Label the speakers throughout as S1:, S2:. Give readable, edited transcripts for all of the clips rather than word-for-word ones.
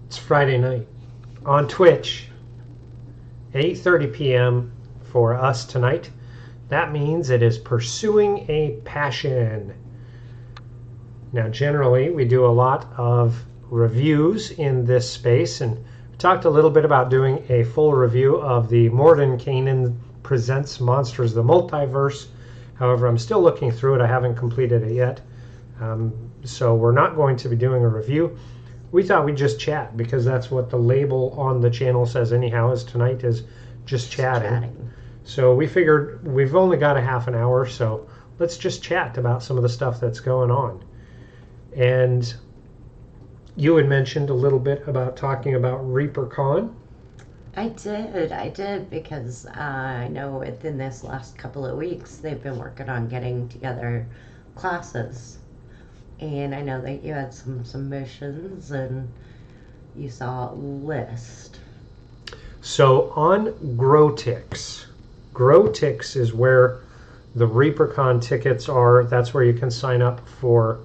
S1: It's Friday night on Twitch, 8:30 p.m. for us tonight. That means it is Pursuing a Passion. Now, generally, we do a lot of reviews in this space, and we talked a little bit about doing a full review of the Mordenkainen Presents Monsters the Multiverse. However, I'm still looking through it. I haven't completed it yet. So we're not going to be doing a review. We thought we'd just chat because that's what the label on the channel says anyhow, is tonight is just chatting. So we figured we've only got a half an hour, so let's just chat about some of the stuff that's going on. And you had mentioned a little bit about talking about ReaperCon.
S2: I did because I know within this last couple of weeks they've been working on getting together classes. And I know that you had some submissions and you saw a list.
S1: So on GrowTix is where the ReaperCon tickets are. That's where you can sign up for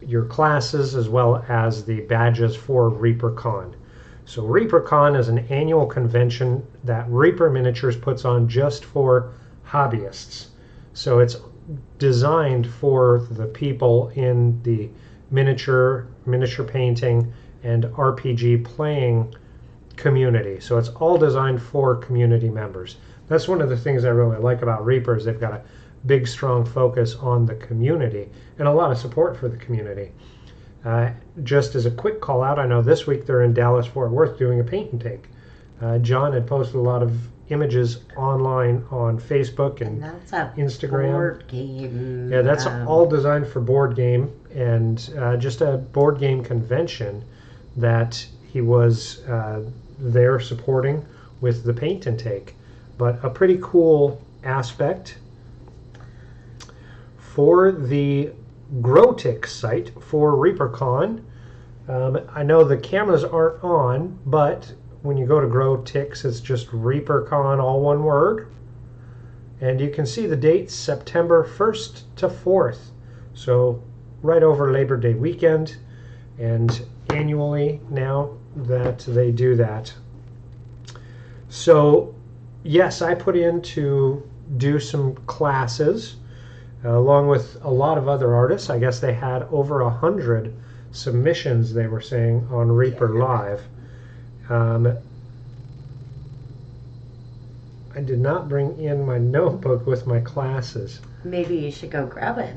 S1: your classes as well as the badges for ReaperCon. So ReaperCon is an annual convention that Reaper Miniatures puts on just for hobbyists. So it's designed for the people in the miniature painting and RPG playing community. So it's all designed for community members. That's one of the things I really like about Reapers. They've got a big, strong focus on the community and a lot of support for the community. Just as a quick call out, I know this week they're in Dallas, Fort Worth doing a paint and take. John had posted a lot of images online on Facebook and
S2: that's a
S1: Instagram.
S2: Board game.
S1: Yeah, that's all designed for board game and just a board game convention that he was there supporting with the paint and take. But a pretty cool aspect for the GrowTix site for ReaperCon. I know the cameras aren't on, but when you go to GrowTix, it's just ReaperCon, all one word. And you can see the dates, September 1st to 4th. So right over Labor Day weekend, and annually now that they do that. So yes, I put in to do some classes along with a lot of other artists. I guess they had over 100 submissions, they were saying, on Reaper Live. I did not bring in my notebook with my classes.
S2: Maybe you should go grab it.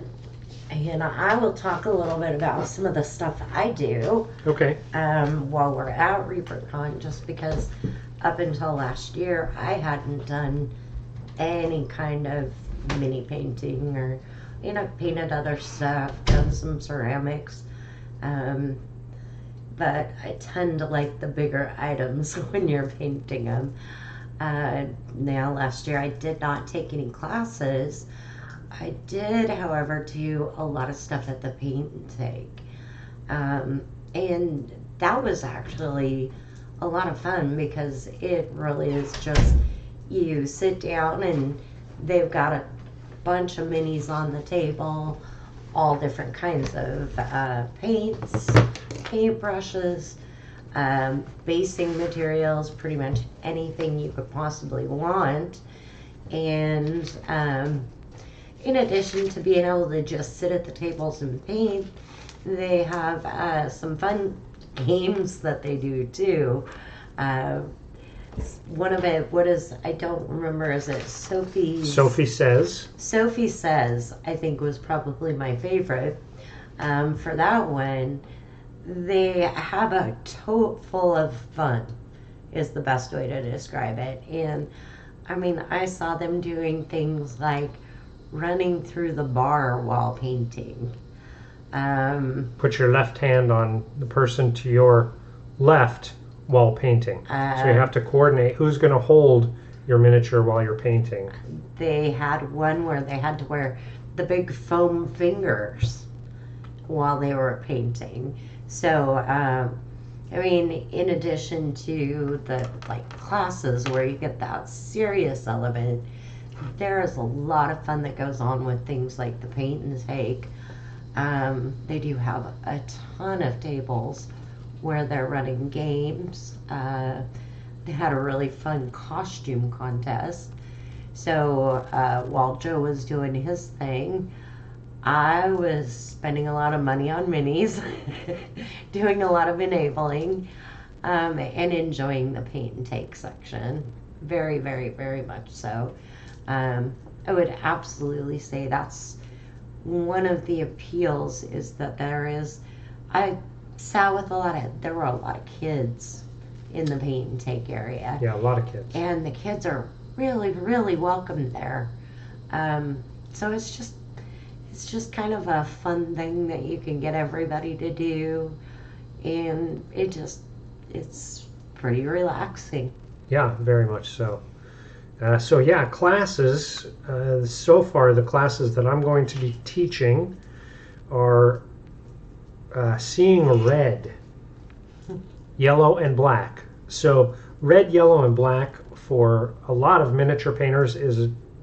S2: And I will talk a little bit about some of the stuff I do.
S1: Okay.
S2: While we're at ReaperCon, just because up until last year I hadn't done any kind of mini painting or, painted other stuff, done some ceramics. But I tend to like the bigger items when you're painting them. Now, last year I did not take any classes. I did, however, do a lot of stuff at the paint and take. And that was actually a lot of fun because it really is just, you sit down and they've got a bunch of minis on the table, all different kinds of paints, paintbrushes, basing materials, pretty much anything you could possibly want. And in addition to being able to just sit at the tables and paint, they have some fun games that they do too. One of it, I don't remember, is it Sophie Says? Sophie Says, I think, was probably my favorite. For that one, they have a tote full of fun, is the best way to describe it. And I saw them doing things like running through the bar while painting.
S1: Put your left hand on the person to your left while painting. So you have to coordinate who's going to hold your miniature while you're painting.
S2: They had one where they had to wear the big foam fingers while they were painting. So, in addition to the classes where you get that serious element, there is a lot of fun that goes on with things like the paint and take. They do have a ton of tables where they're running games. They had a really fun costume contest. So while Joe was doing his thing, I was spending a lot of money on minis, doing a lot of enabling, and enjoying the paint and take section. Very, very, very much so. I would absolutely say that's one of the appeals, is that I sat with there were a lot of kids in the paint and take area.
S1: Yeah, a lot of kids.
S2: And the kids are really, really welcome there. So it's just kind of a fun thing that you can get everybody to do, and it's pretty relaxing.
S1: Yeah, very much so. So yeah, classes. So far, the classes that I'm going to be teaching are seeing red, yellow, and black. So red, yellow, and black for a lot of miniature painters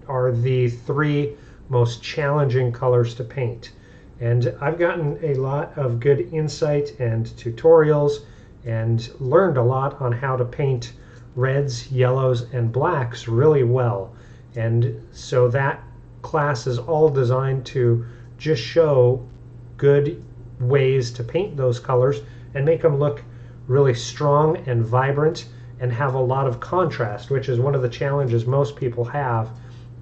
S1: are the three most challenging colors to paint. And I've gotten a lot of good insight and tutorials and learned a lot on how to paint reds, yellows, and blacks really well. And so that class is all designed to just show good ways to paint those colors and make them look really strong and vibrant and have a lot of contrast, which is one of the challenges most people have,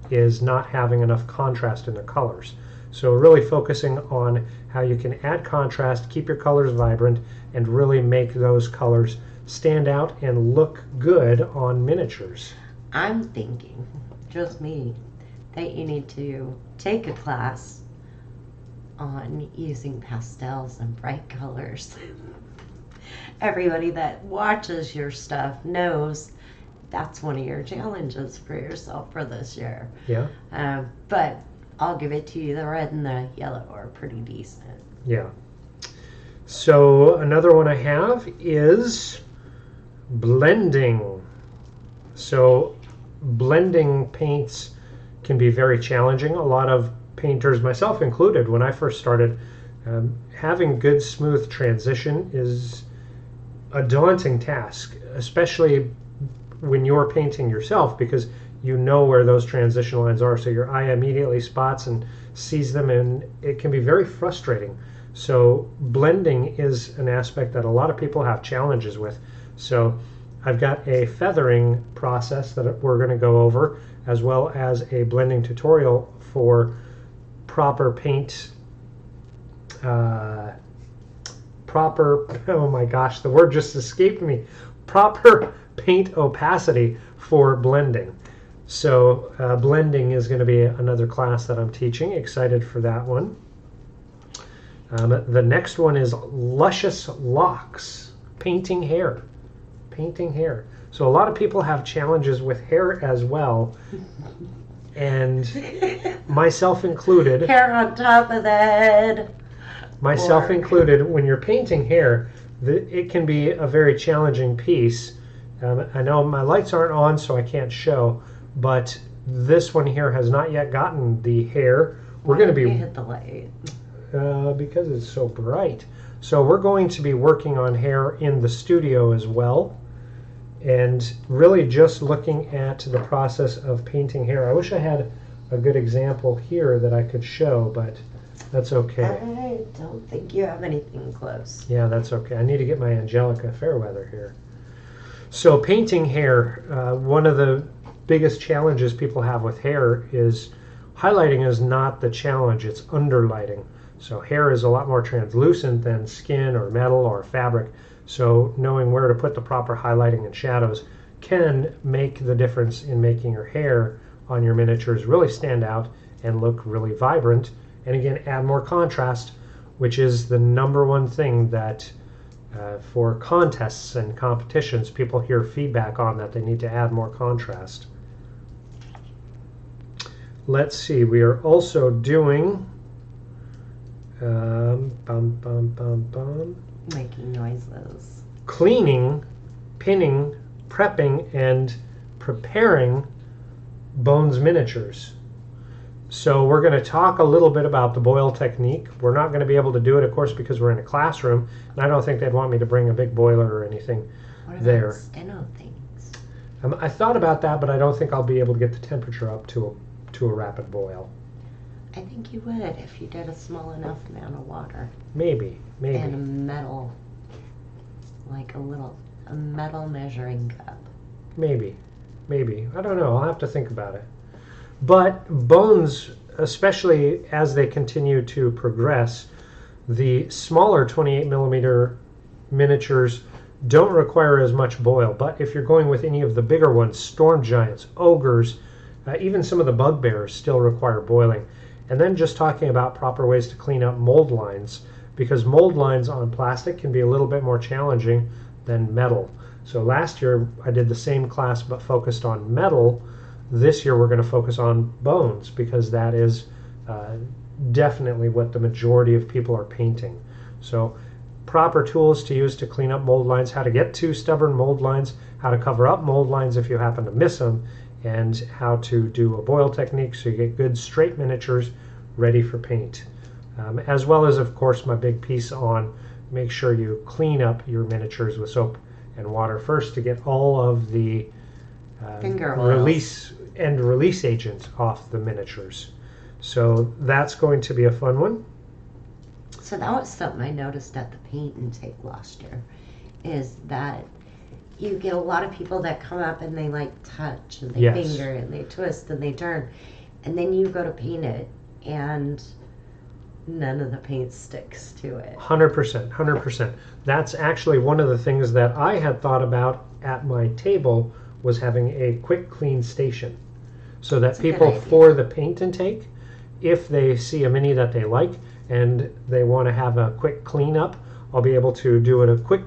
S1: is not having enough contrast in their colors. So really focusing on how you can add contrast, keep your colors vibrant, and really make those colors stand out and look good on miniatures.
S2: I'm thinking, just me, that you need to take a class on using pastels and bright colors. Everybody that watches your stuff knows that's one of your challenges for yourself for this year.
S1: Yeah.
S2: But I'll give it to you, the red and the yellow are pretty decent.
S1: Yeah. So another one I have is blending. So blending paints can be very challenging. A lot of painters, myself included, when I first started, having good smooth transition is a daunting task, especially when you're painting yourself, because you know where those transition lines are, so your eye immediately spots and sees them, and it can be very frustrating. So blending is an aspect that a lot of people have challenges with. So I've got a feathering process that we're going to go over, as well as a blending tutorial for proper paint, oh my gosh, the word just escaped me, proper paint opacity for blending. So blending is going to be another class that I'm teaching. Excited for that one. The next one is luscious locks, painting hair. Painting hair. So a lot of people have challenges with hair as well, and myself included.
S2: Hair on top of the head.
S1: Myself included, when you're painting hair, it can be a very challenging piece. I know my lights aren't on, so I can't show, but this one here has not yet gotten the hair.
S2: We're going to be hit the light
S1: because it's so bright. So we're going to be working on hair in the studio as well, and really just looking at the process of painting hair. I wish I had a good example here that I could show, but that's okay.
S2: I don't think you have anything close.
S1: Yeah, that's okay. I need to get my Angelica Fairweather here. So painting hair, one of the biggest challenges people have with hair is highlighting is not the challenge, it's underlighting. So hair is a lot more translucent than skin or metal or fabric. So knowing where to put the proper highlighting and shadows can make the difference in making your hair on your miniatures really stand out and look really vibrant. And again, add more contrast, which is the number one thing that for contests and competitions, people hear feedback on, that they need to add more contrast. Let's see, we are also doing
S2: making noises,
S1: cleaning, pinning, prepping, and preparing Bones miniatures. So we're going to talk a little bit about the boil technique. We're not going to be able to do it, of course, because we're in a classroom, and I don't think they'd want me to bring a big boiler or anything
S2: What
S1: there.
S2: about steno things?
S1: I thought about that, but I don't think I'll be able to get the temperature up to a rapid boil.
S2: I think you would if you did a small enough amount of water.
S1: Maybe.
S2: And a metal, like a metal measuring cup.
S1: Maybe. I don't know. I'll have to think about it. But bones, especially as they continue to progress, the smaller 28 millimeter miniatures don't require as much boil. But if you're going with any of the bigger ones, storm giants, ogres, even some of the bugbears still require boiling. And then just talking about proper ways to clean up mold lines, because mold lines on plastic can be a little bit more challenging than metal. So last year I did the same class but focused on metal. This year we're going to focus on bones because that is definitely what the majority of people are painting. So proper tools to use to clean up mold lines, how to get to stubborn mold lines, how to cover up mold lines if you happen to miss them, and how to do a boil technique so you get good straight miniatures ready for paint. As well as, of course, my big piece on make sure you clean up your miniatures with soap and water first to get all of the release agents off the miniatures. So that's going to be a fun one.
S2: So that was something I noticed at the paint intake last year, is that you get a lot of people that come up and they like touch and they finger and they twist and they turn, and then you go to paint it and none of the paint sticks to it.
S1: 100%. That's actually one of the things that I had thought about at my table, was having a quick clean station so that people for the paint intake, if they see a mini that they like and they want to have a quick cleanup, I'll be able to do it a quick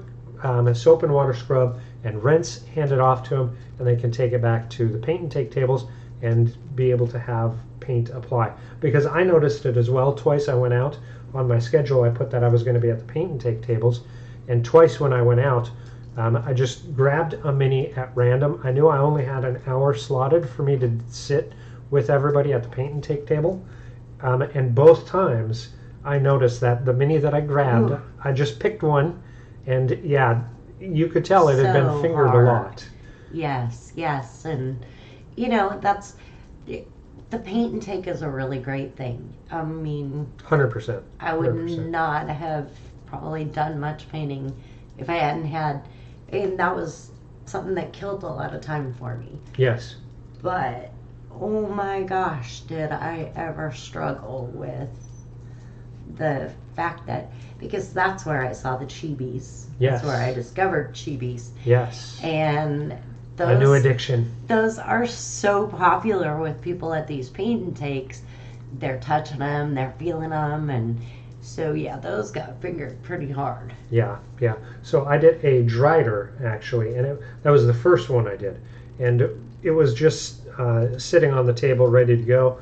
S1: soap and water scrub and rinse, hand it off to them, and they can take it back to the paint intake tables and be able to have paint apply. Because I noticed it as well. Twice I went out on my schedule, I put that I was going to be at the paint intake tables, and twice when I went out, I just grabbed a mini at random. I knew I only had an hour slotted for me to sit with everybody at the paint intake table, and both times I noticed that the mini that I grabbed, I just picked one, and yeah, you could tell it had been fingered a lot.
S2: Yes, and you know, that's the paint intake is a really great thing. I mean,
S1: 100%.
S2: I would not have probably done much painting if I hadn't had, and that was something that killed a lot of time for me.
S1: Yes.
S2: But oh my gosh, did I ever struggle with the fact that, because that's where I saw the chibis.
S1: Yes.
S2: That's where I discovered chibis.
S1: Yes.
S2: And those,
S1: a new addiction.
S2: Those are so popular with people at these paint intakes. They're touching them, they're feeling them, and so yeah, those got fingered pretty hard.
S1: Yeah. So I did a Drider actually, and that was the first one I did, and it was just sitting on the table ready to go,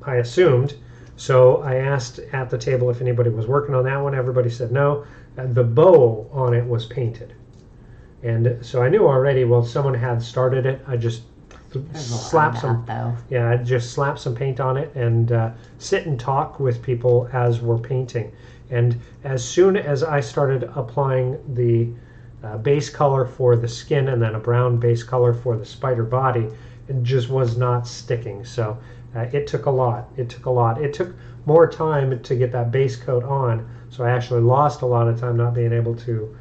S1: I assumed. So I asked at the table if anybody was working on that one. Everybody said no. The bow on it was painted. And so I knew already, well, someone had started it. I just slapped some, I just slapped some paint on it and sit and talk with people as we're painting. And as soon as I started applying the base color for the skin and then a brown base color for the spider body, it just was not sticking. So it took a lot. It took more time to get that base coat on. So I actually lost a lot of time not being able to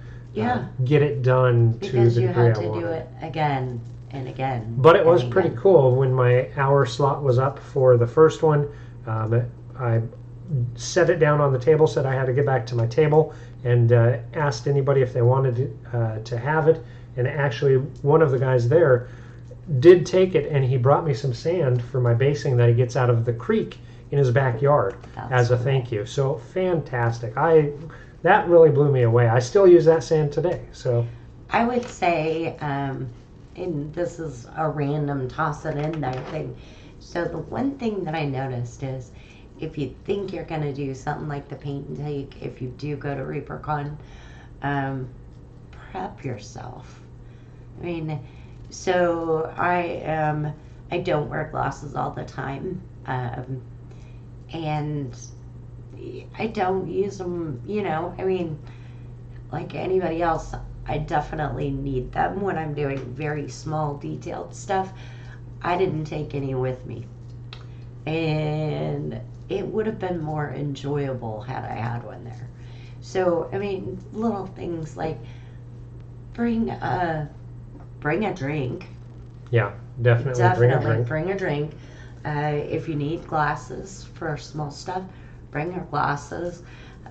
S1: get it done
S2: because
S1: to the degree I wanted.
S2: Because you had to do it again and again.
S1: But it was pretty cool. When my hour slot was up for the first one, I set it down on the table, said I had to get back to my table, and asked anybody if they wanted to have it. And actually, one of the guys there did take it, and he brought me some sand for my basing that he gets out of the creek in his backyard as a thank you. So fantastic. That really blew me away. I still use that sand today. So
S2: I would say, and this is a random toss it in there thing. So the one thing that I noticed is, if you think you're going to do something like the paint and take, if you do go to ReaperCon, prep yourself. I mean, so I don't wear glasses all the time, Um, and I don't use them, I mean, like anybody else, I definitely need them when I'm doing very small, detailed stuff. I didn't take any with me. And it would have been more enjoyable had I had one there. So, I mean, little things like bring a drink.
S1: Yeah, definitely
S2: Bring a drink. If you need glasses for small stuff, bring your glasses.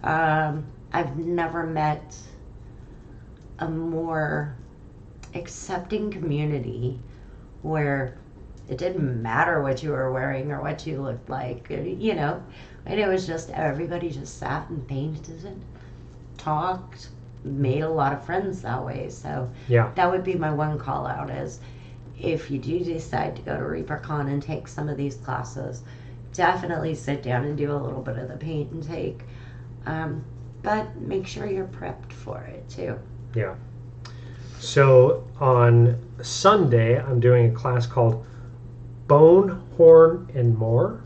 S2: I've never met a more accepting community where it didn't matter what you were wearing or what you looked like, and it was just everybody just sat and painted and talked, made a lot of friends that way. So
S1: Yeah.
S2: that would be my one call out is if you do decide to go to ReaperCon and take some of these classes, definitely sit down and do a little bit of the paint and take. But make sure you're prepped for it too.
S1: Yeah. So on Sunday, I'm doing a class called Bone, Horn, and More.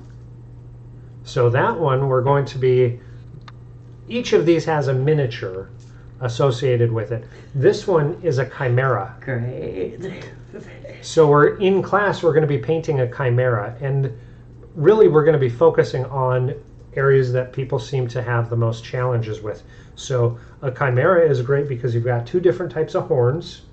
S1: So that one, we're going to be, each of these has a miniature associated with it. This one is a chimera.
S2: Great.
S1: So we're in class, we're going to be painting a chimera. And really, we're going to be focusing on areas that people seem to have the most challenges with. So a chimera is great because you've got two different types of horns.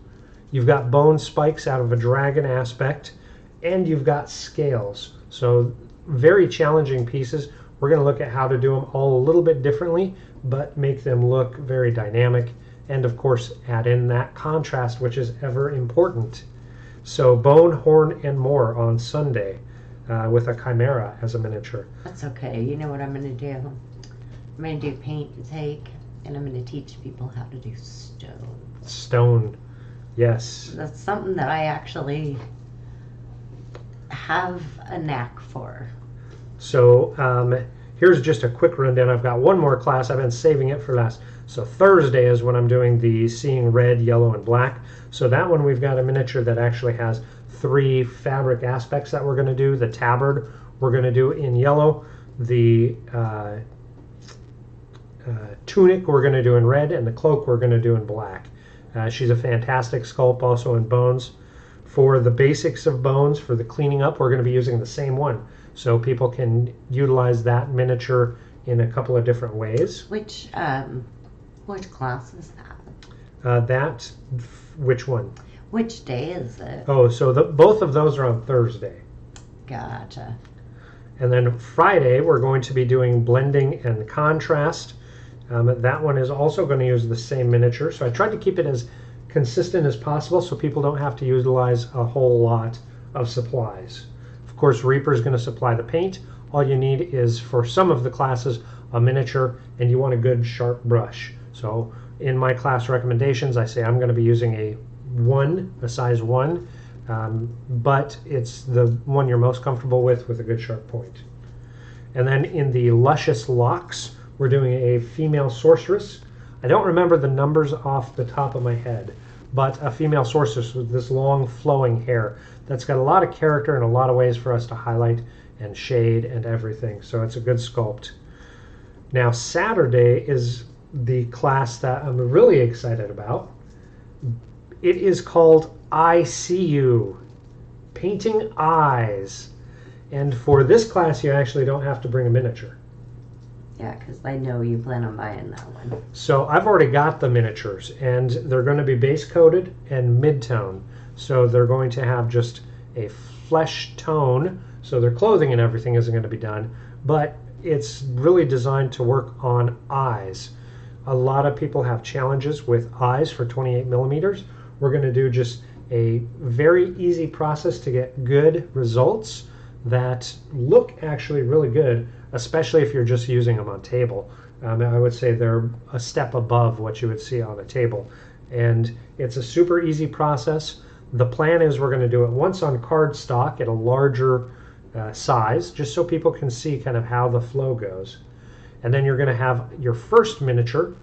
S1: You've got bone spikes out of a dragon aspect, and you've got scales. So very challenging pieces. We're going to look at how to do them all a little bit differently, but make them look very dynamic. And of course, add in that contrast, which is ever important. So Bone, Horn, and More on Sunday with a chimera as a miniature.
S2: That's okay. You know what I'm going to do? I'm going to do paint and take, and I'm going to teach people how to do stone.
S1: Stone, yes.
S2: That's something that I actually have a knack for.
S1: So here's just a quick rundown. I've got one more class. I've been saving it for last. So Thursday is when I'm doing the seeing red, yellow, and black. So that one we've got a miniature that actually has 3 fabric aspects that we're going to do. The tabard we're going to do in yellow. The tunic we're going to do in red, and the cloak we're going to do in black. She's a fantastic sculpt also in bones. For the basics of bones, for the cleaning up, we're going to be using the same one. So people can utilize that miniature in a couple of different ways.
S2: Which class is that?
S1: Which one?
S2: Which day is it?
S1: Oh, so both of those are on Thursday.
S2: Gotcha.
S1: And then Friday, we're going to be doing blending and contrast. That one is also going to use the same miniature. So I tried to keep it as consistent as possible so people don't have to utilize a whole lot of supplies. Of course, Reaper is going to supply the paint. All you need is, for some of the classes, a miniature, and you want a good sharp brush. So in my class recommendations, I say I'm going to be using a size 1, but it's the one you're most comfortable with a good sharp point. And then in the Luscious Locks, we're doing a female sorceress. I don't remember the numbers off the top of my head, but a female sorceress with this long flowing hair that's got a lot of character and a lot of ways for us to highlight and shade and everything. So it's a good sculpt. Now Saturday is the class that I'm really excited about. It is called I See You, Painting Eyes. And for this class, you actually don't have to bring a miniature.
S2: Yeah, because I know you plan on buying that one.
S1: So I've already got the miniatures, and they're going to be base coated and mid-tone. So they're going to have just a flesh tone, so their clothing and everything isn't going to be done, but it's really designed to work on eyes. A lot of people have challenges with eyes for 28 millimeters. We're going to do just a very easy process to get good results that look actually really good, especially if you're just using them on table. I would say they're a step above what you would see on a table. And it's a super easy process. The plan is we're going to do it once on cardstock at a larger size, just so people can see kind of how the flow goes. And then you're going to have your first miniature.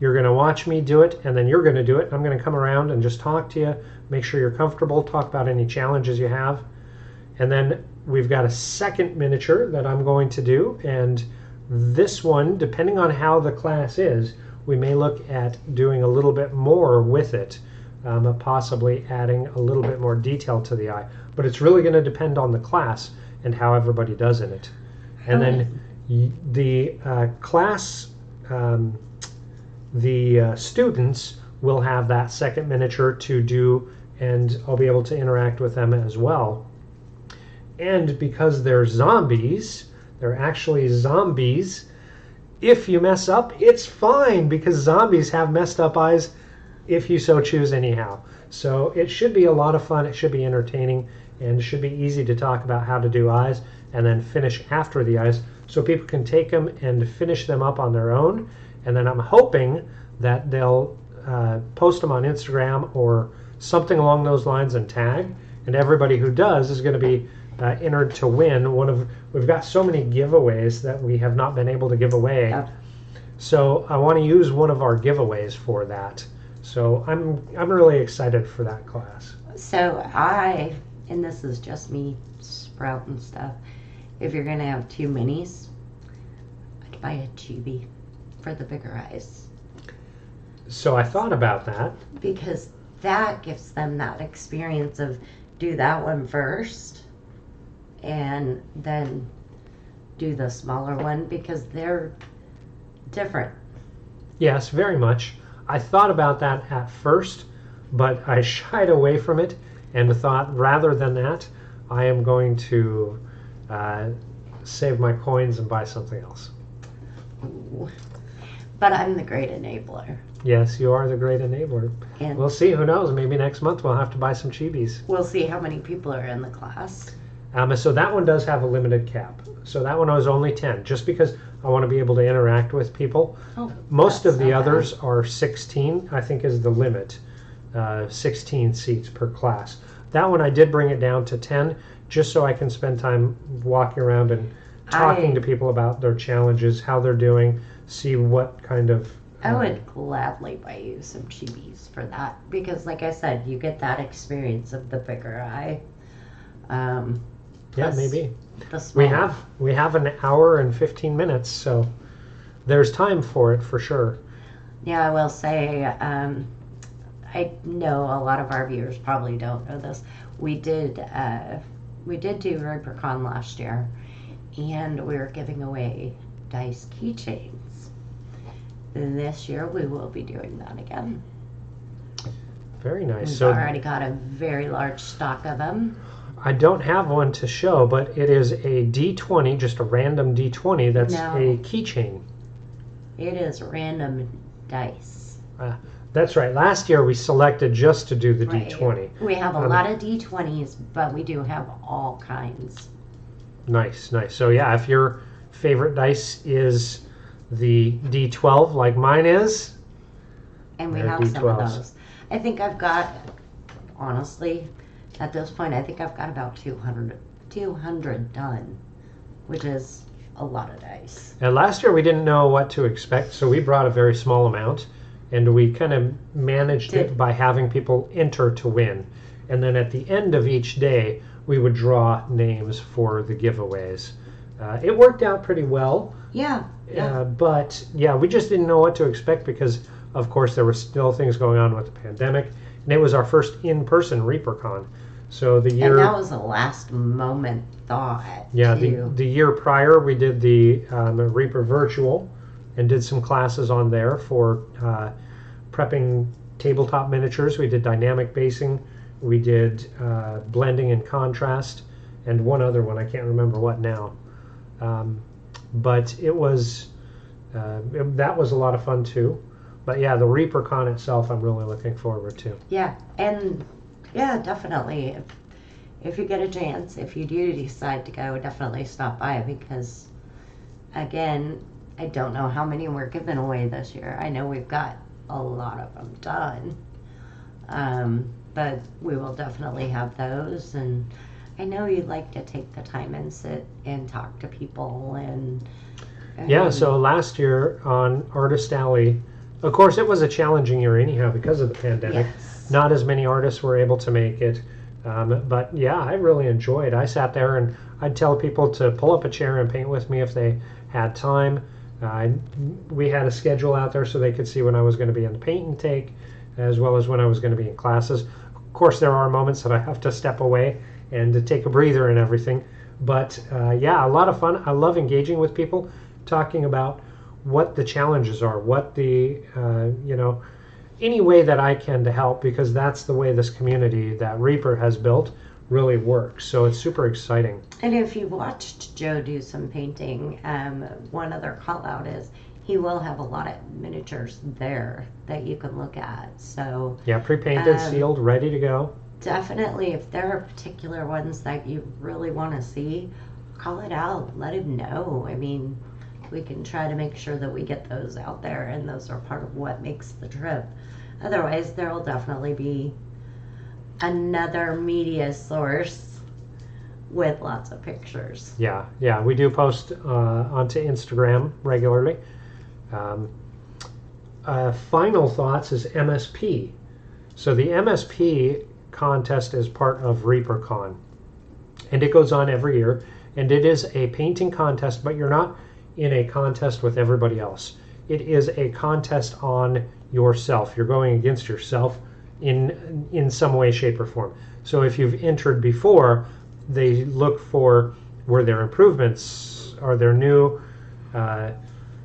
S1: You're going to watch me do it, and then you're going to do it. I'm going to come around and just talk to you, make sure you're comfortable, talk about any challenges you have. And then we've got a second miniature that I'm going to do, and this one, depending on how the class is, we may look at doing a little bit more with it, possibly adding a little bit more detail to the eye. But it's really going to depend on the class and how everybody does in it. And then the class, students will have that second miniature to do, and I'll be able to interact with them as well. And because they're zombies, they're actually zombies. If you mess up, it's fine, because zombies have messed up eyes if you so choose anyhow. So it should be a lot of fun. It should be entertaining, and it should be easy to talk about how to do eyes and then finish after the eyes, so people can take them and finish them up on their own. And then I'm hoping that they'll post them on Instagram or something along those lines and tag. And everybody who does is going to be entered to win we've got so many giveaways that we have not been able to give away.
S2: Oh.
S1: So I want to use one of our giveaways for that. So I'm really excited for that class.
S2: So and this is just me sprouting stuff, if you're going to have 2 minis, I'd buy a chibi for the bigger eyes.
S1: So I thought about that.
S2: Because that gives them that experience of do that one first and then do the smaller one, because they're different.
S1: Yes, very much. I thought about that at first, but I shied away from it and thought, rather than that, I am going to save my coins and buy something else.
S2: Ooh. But I'm the great enabler.
S1: Yes, you are the great enabler.
S2: And
S1: We'll see. Who knows? Maybe next month we'll have to buy some chibis.
S2: we'll see how many people are in the class.
S1: So that one does have a limited cap. So that one was only 10, just because I want to be able to interact with people.
S2: Oh,
S1: Most
S2: that's
S1: of the
S2: not bad.
S1: others are 16, I think is the limit. 16 seats per class. That one I did bring it down to 10, just so I can spend time walking around and talking to people about their challenges, how they're doing, see what kind of...
S2: I would gladly buy you some chibis for that, because like I said, you get that experience of the bigger eye.
S1: Yeah,
S2: plus
S1: maybe.
S2: The small.
S1: We have an hour and 15 minutes, so there's time for it for sure.
S2: Yeah, I will say, I know a lot of our viewers probably don't know this. We did do ReaperCon last year, and we were giving away dice keychains. And this year we will be doing that again.
S1: Very nice.
S2: We've
S1: So
S2: already got a very large stock of them.
S1: I don't have one to show, but it is a D20, just a random D20 that's
S2: No.
S1: a keychain.
S2: It is random dice.
S1: That's right. Last year we selected just to do the
S2: Right.
S1: D20.
S2: We have a lot of D20s, but we do have all kinds.
S1: Nice, nice. So yeah, if your favorite dice is the D12 like mine is,
S2: And we
S1: They're
S2: have some of
S1: D12s.
S2: those. I think I've got, honestly, at this point, I think I've got about 200 done, which is a lot of dice.
S1: and last year we didn't know what to expect, so we brought a very small amount, and we kind of managed it by having people enter to win. And then at the end of each day, we would draw names for the giveaways. It worked out pretty well.
S2: Yeah.
S1: But yeah, we just didn't know what to expect because, of course, there were still things going on with the pandemic, and it was our first in-person ReaperCon. So the year,
S2: And that was a last moment thought.
S1: yeah,
S2: too.
S1: the year prior we did the Reaper Virtual, and did some classes on there for prepping tabletop miniatures. We did dynamic basing, we did blending and contrast, and one other one I can't remember what now. But it was that was a lot of fun too. But yeah, the ReaperCon itself, I'm really looking forward to.
S2: Yeah, and yeah, definitely. If you get a chance, if you do decide to go, definitely stop by because, again, I don't know how many we're giving away this year. I know we've got a lot of them done, but we will definitely have those. And I know you'd like to take the time and sit and talk to people and
S1: Yeah, so last year on Artist Alley, of course, it was a challenging year anyhow because of the pandemic.
S2: yes.
S1: Not as many artists were able to make it. But yeah, I really enjoyed. I sat there and I'd tell people to pull up a chair and paint with me if they had time. We had a schedule out there so they could see when I was going to be in the paint and take, as well as when I was going to be in classes. Of course, there are moments that I have to step away and to take a breather and everything. But yeah, a lot of fun. I love engaging with people, talking about what the challenges are, what the, any way that I can to help, because that's the way this community that Reaper has built really works. So it's super exciting.
S2: And if you watched Joe do some painting, one other call out is he will have a lot of miniatures there that you can look at. So
S1: yeah, pre-painted, sealed, ready to go.
S2: Definitely, if there are particular ones that you really want to see, call it out. Let him know. I mean, we can try to make sure that we get those out there, and those are part of what makes the trip. Otherwise, there will definitely be another media source with lots of pictures.
S1: Yeah, we do post onto Instagram regularly. Final thoughts is MSP. So the MSP contest is part of ReaperCon, and it goes on every year, and it is a painting contest, but you're not in a contest with everybody else. It is a contest on yourself. You're going against yourself in some way, shape, or form. So if you've entered before, they look for, were there improvements? Are there new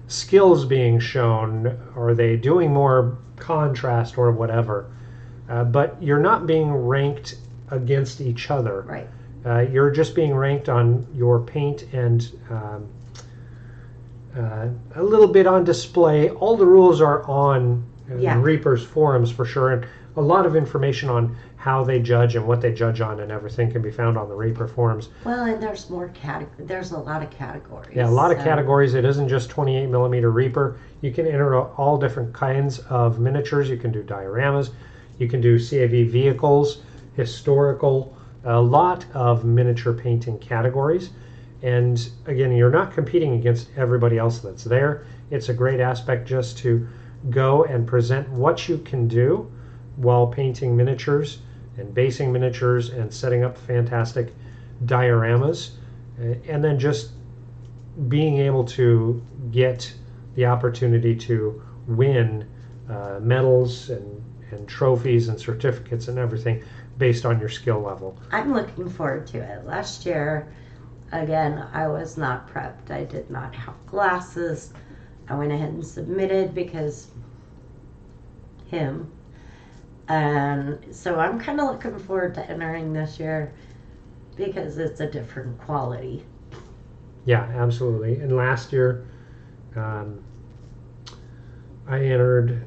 S1: skills being shown? Are they doing more contrast or whatever? But you're not being ranked against each other.
S2: Right.
S1: You're just being ranked on your paint and a little bit on display. All the rules are on Reaper's forums for sure, and a lot of information on how they judge and what they judge on and everything can be found on the Reaper forums.
S2: Well, and there's more there's a lot of categories.
S1: Yeah, a lot of categories. It isn't just 28 millimeter Reaper. You can enter all different kinds of miniatures. You can do dioramas. You can do CAV vehicles, historical, a lot of miniature painting categories. And again, you're not competing against everybody else that's there. It's a great aspect just to go and present what you can do while painting miniatures and basing miniatures and setting up fantastic dioramas, and then just being able to get the opportunity to win medals and trophies and certificates and everything based on your skill level.
S2: I'm looking forward to it. Last year, again, I was not prepped. I did not have glasses. I went ahead and submitted because him. And so I'm kind of looking forward to entering this year because it's a different quality.
S1: Yeah, absolutely. And last year, I entered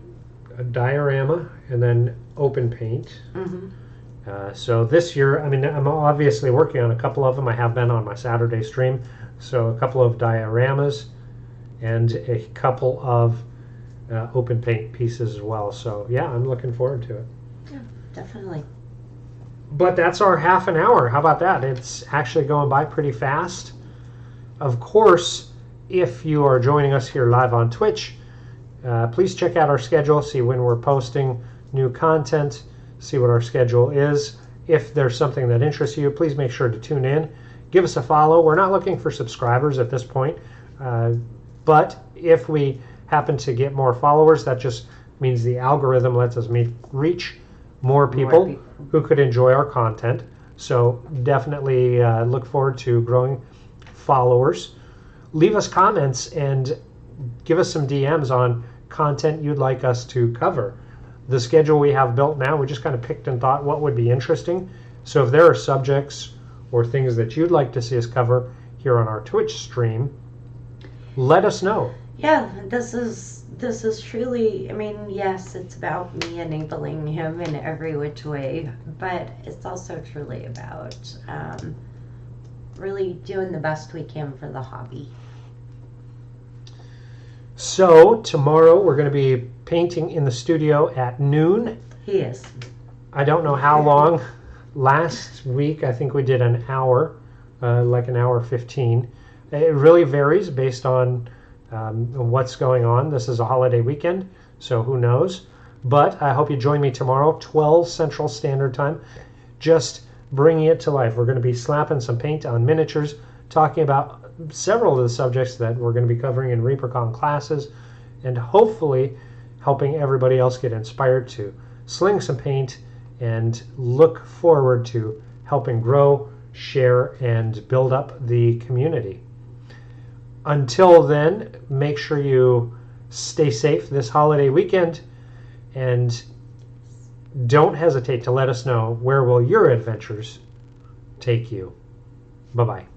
S1: a diorama and then open paint.
S2: Mm-hmm.
S1: So this year, I mean, I'm obviously working on a couple of them. I have been on my Saturday stream. So a couple of dioramas and a couple of open paint pieces as well. So yeah, I'm looking forward to it.
S2: Yeah, definitely.
S1: But that's our half an hour. How about that? It's actually going by pretty fast. Of course, if you are joining us here live on Twitch, please check out our schedule, see when we're posting new content, see what our schedule is. If there's something that interests you, please make sure to tune in. Give us a follow. We're not looking for subscribers at this point, but if we happen to get more followers, that just means the algorithm lets us reach more people who could enjoy our content. So definitely look forward to growing followers. Leave us comments and give us some DMs on content you'd like us to cover. The schedule we have built now, we just kind of picked and thought what would be interesting. So if there are subjects or things that you'd like to see us cover here on our Twitch stream, let us know.
S2: Yeah, this is truly, I mean, yes, it's about me enabling him in every which way, but it's also truly about really doing the best we can for the hobby.
S1: So tomorrow we're going to be painting in the studio at noon.
S2: He is.
S1: I don't know how long. Last week I think we did an hour, like an hour 15. It really varies based on what's going on. This is a holiday weekend, so who knows. But I hope you join me tomorrow, 12 Central Standard Time. Just bringing it to life. We're going to be slapping some paint on miniatures, talking about several of the subjects that we're going to be covering in ReaperCon classes, and hopefully helping everybody else get inspired to sling some paint and look forward to helping grow, share, and build up the community. Until then, make sure you stay safe this holiday weekend, and don't hesitate to let us know where will your adventures take you. Bye-bye.